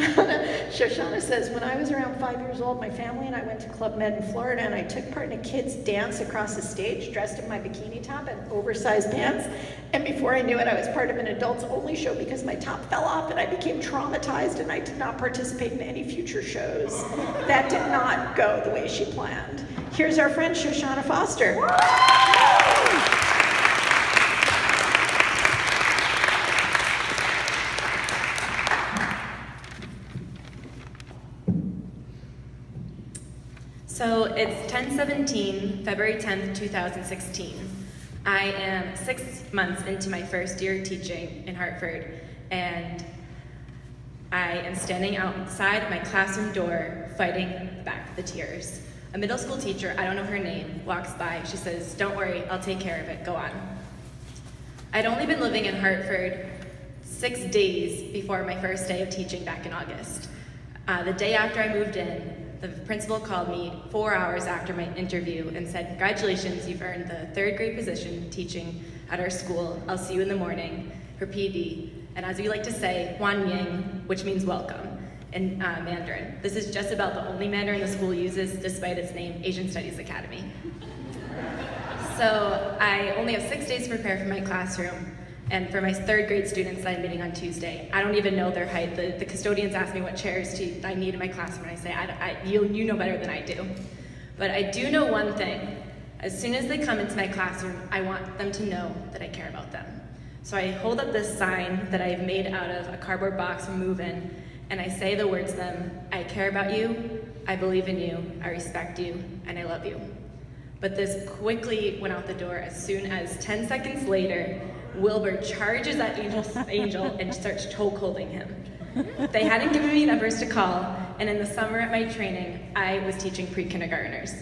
Shoshana says, when I was around 5 years old, my family and I went to Club Med in Florida, and I took part in a kids' dance across the stage, dressed in my bikini top and oversized pants. And before I knew it, I was part of an adults-only show because my top fell off, and I became traumatized, and I did not participate in any future shows. That did not go the way she planned. Here's our friend Shoshana Foster. So it's 10/17, February 10th, 2016. I am 6 months into my first year teaching in Hartford, and I am standing outside my classroom door fighting back the tears. A middle school teacher, I don't know her name, walks by. She says, "Don't worry, I'll take care of it, go on." I'd only been living in Hartford 6 days before my first day of teaching back in August. The day after I moved in, the principal called me 4 hours after my interview and said, "Congratulations, you've earned the 3rd grade position teaching at our school. I'll see you in the morning for PD." And as we like to say, Huan Ying, which means welcome in Mandarin. This is just about the only Mandarin the school uses, despite its name, Asian Studies Academy. So I only have 6 days to prepare for my classroom. And for my 3rd grade students that I'm meeting on Tuesday, I don't even know their height. The custodians ask me what chairs I need in my classroom, and I say, you know better than I do. But I do know one thing. As soon as they come into my classroom, I want them to know that I care about them. So I hold up this sign that I've made out of a cardboard box from Move-In, and I say the words to them, "I care about you, I believe in you, I respect you, and I love you." But this quickly went out the door as soon as 10 seconds later, Wilbur charges at Angel and starts chokeholding him. They hadn't given me numbers to call, and in the summer at my training, I was teaching pre-kindergartners.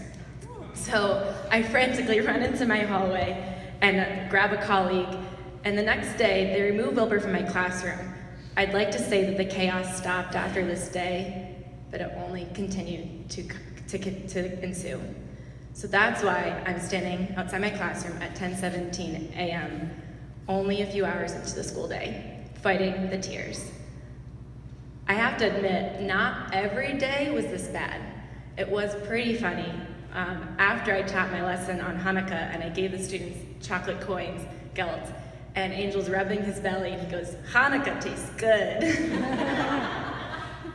So I frantically run into my hallway and grab a colleague, and the next day, they remove Wilbur from my classroom. I'd like to say that the chaos stopped after this day, but it only continued to ensue. So that's why I'm standing outside my classroom at 10:17 a.m., only a few hours into the school day, fighting the tears. I have to admit, not every day was this bad. It was pretty funny. After I taught my lesson on Hanukkah and I gave the students chocolate coins, gelt, and Angel's rubbing his belly and he goes, "Hanukkah tastes good."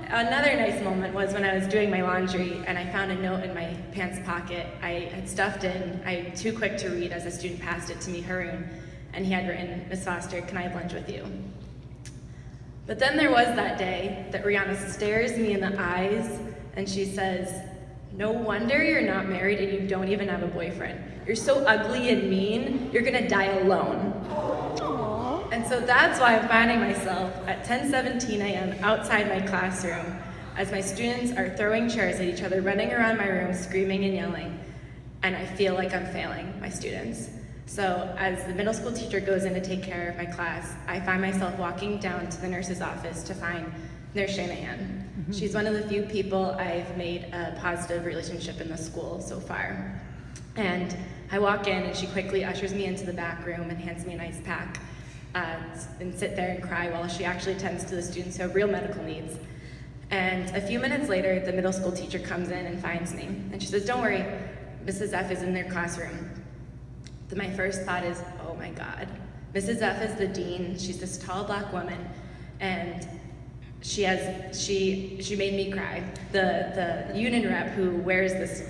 Another nice moment was when I was doing my laundry and I found a note in my pants pocket. I had stuffed in, too quick to read as a student passed it to me, Haroon, and he had written, "Miss Foster, can I have lunch with you?" But then there was that day that Rihanna stares me in the eyes and she says, "No wonder you're not married and you don't even have a boyfriend. You're so ugly and mean, you're gonna die alone." And so that's why I'm finding myself at 10:17 a.m. outside my classroom as my students are throwing chairs at each other, running around my room, screaming and yelling, and I feel like I'm failing my students. So as the middle school teacher goes in to take care of my class, I find myself walking down to the nurse's office to find Nurse Shanahan. She's one of the few people I've made a positive relationship in the school so far. And I walk in and she quickly ushers me into the back room and hands me an ice pack and sit there and cry while she actually tends to the students who have real medical needs. And a few minutes later, the middle school teacher comes in and finds me. And she says, "Don't worry, Mrs. F is in their classroom." My first thought is, oh my God. Mrs. F is the dean. She's this tall black woman, and she made me cry. The union rep who wears this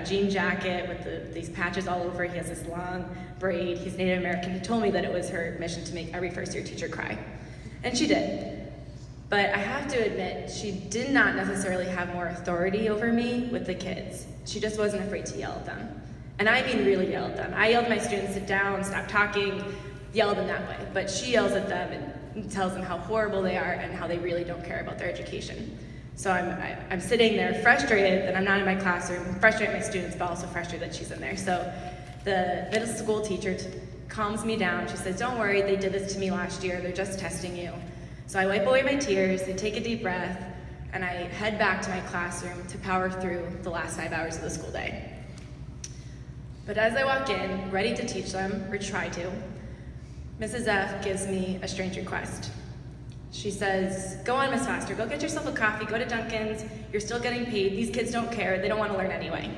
jean jacket with these patches all over, he has this long braid, he's Native American. He told me that it was her mission to make every first year teacher cry. And she did. But I have to admit, she did not necessarily have more authority over me with the kids. She just wasn't afraid to yell at them. And I mean really yell at them. I yelled at my students, "Sit down, stop talking," yell at them that way. But she yells at them and tells them how horrible they are and how they really don't care about their education. So I'm sitting there frustrated that I'm not in my classroom, frustrated at my students, but also frustrated that she's in there. So the middle school teacher calms me down. She says, "Don't worry, they did this to me last year. They're just testing you." So I wipe away my tears, I take a deep breath, and I head back to my classroom to power through the last 5 hours of the school day. But as I walk in, ready to teach them, or try to, Mrs. F gives me a strange request. She says, go on, Miss Foster, go get yourself a coffee, go to Dunkin's, you're still getting paid, these kids don't care, they don't want to learn anyway.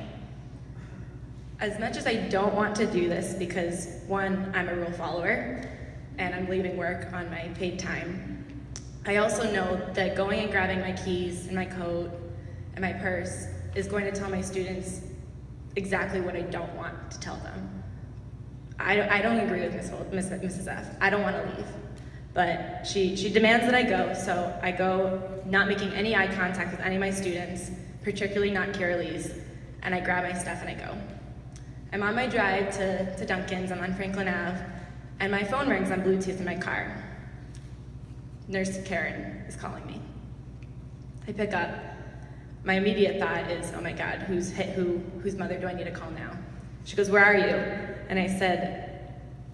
As much as I don't want to do this because, one, I'm a rule follower, and I'm leaving work on my paid time, I also know that going and grabbing my keys and my coat and my purse is going to tell my students exactly what I don't want to tell them. I don't agree with Mrs. F. I don't want to leave. But she demands that I go, so I go, not making any eye contact with any of my students, particularly not Carolee's, and I grab my stuff and I go. I'm on my drive to Dunkin's, I'm on Franklin Ave, and my phone rings on Bluetooth in my car. Nurse Karen is calling me. I pick up. My immediate thought is, oh my God, whose mother do I need to call now? She goes, where are you? And I said,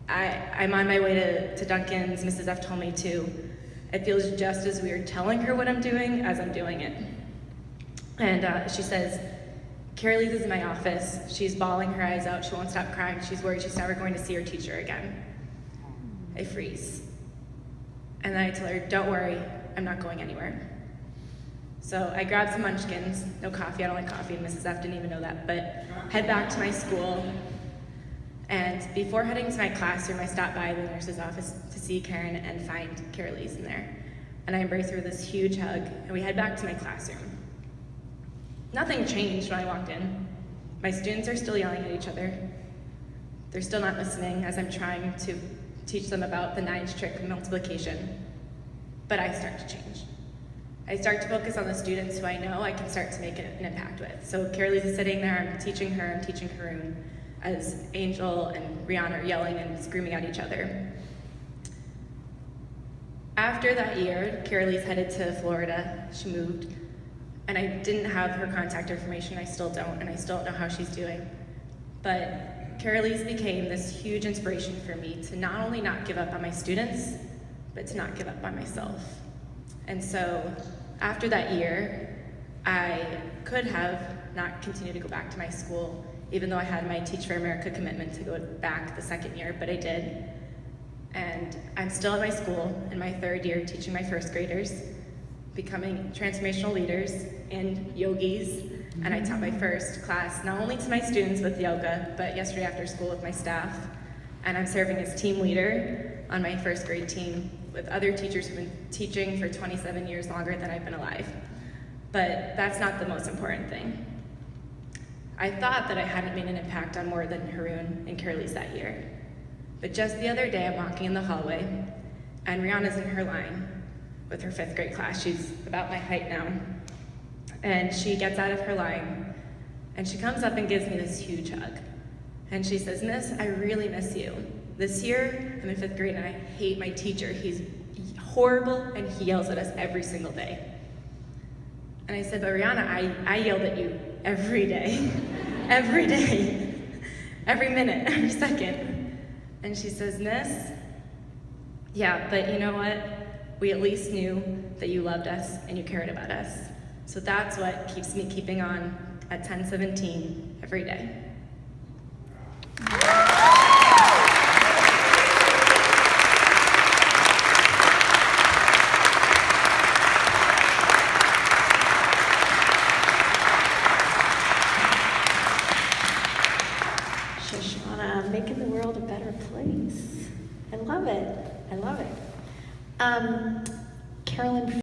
I'm on my way to Dunkin's, Mrs. F told me to. It feels just as weird telling her what I'm doing as I'm doing it. And she says, Carolee's is in my office. She's bawling her eyes out. She won't stop crying. She's worried she's never going to see her teacher again. I freeze. And then I tell her, don't worry, I'm not going anywhere. So I grab some munchkins, no coffee, I don't like coffee, and Mrs. F didn't even know that, but head back to my school. And before heading to my classroom, I stop by the nurse's office to see Karen and find Carolee's in there. And I embrace her with this huge hug, and we head back to my classroom. Nothing changed when I walked in. My students are still yelling at each other. They're still not listening as I'm trying to teach them about the 9's trick of multiplication. But I start to change. I start to focus on the students who I know I can start to make an impact with. So Carolee's is sitting there, I'm teaching Haroon, as Angel and Rihanna are yelling and screaming at each other. After that year, Carolee's headed to Florida. She moved, and I didn't have her contact information. I still don't, and I still don't know how she's doing. But Carolee's became this huge inspiration for me to not only not give up on my students, but to not give up on myself. And so after that year, I could have not continued to go back to my school, even though I had my Teach for America commitment to go back the second year, but I did. And I'm still at my school in my third year teaching my first graders, becoming transformational leaders and yogis. And I taught my first class, not only to my students with yoga, but yesterday after school with my staff. And I'm serving as team leader on my first grade team with other teachers who've been teaching for 27 years longer than I've been alive. But that's not the most important thing. I thought that I hadn't made an impact on more than Haroon and Carolee's that year. But just the other day, I'm walking in the hallway, and Rihanna's in her line with her 5th grade class. She's about my height now. And she gets out of her line, and she comes up and gives me this huge hug. And she says, Miss, I really miss you. This year, I'm in 5th grade, and I hate my teacher. He's horrible, and he yells at us every single day. And I said, but Rihanna, I yelled at you every day, every day, every minute, every second. And she says, Miss, yeah, but you know what? We at least knew that you loved us and you cared about us. So that's what keeps me keeping on at 1017 every day.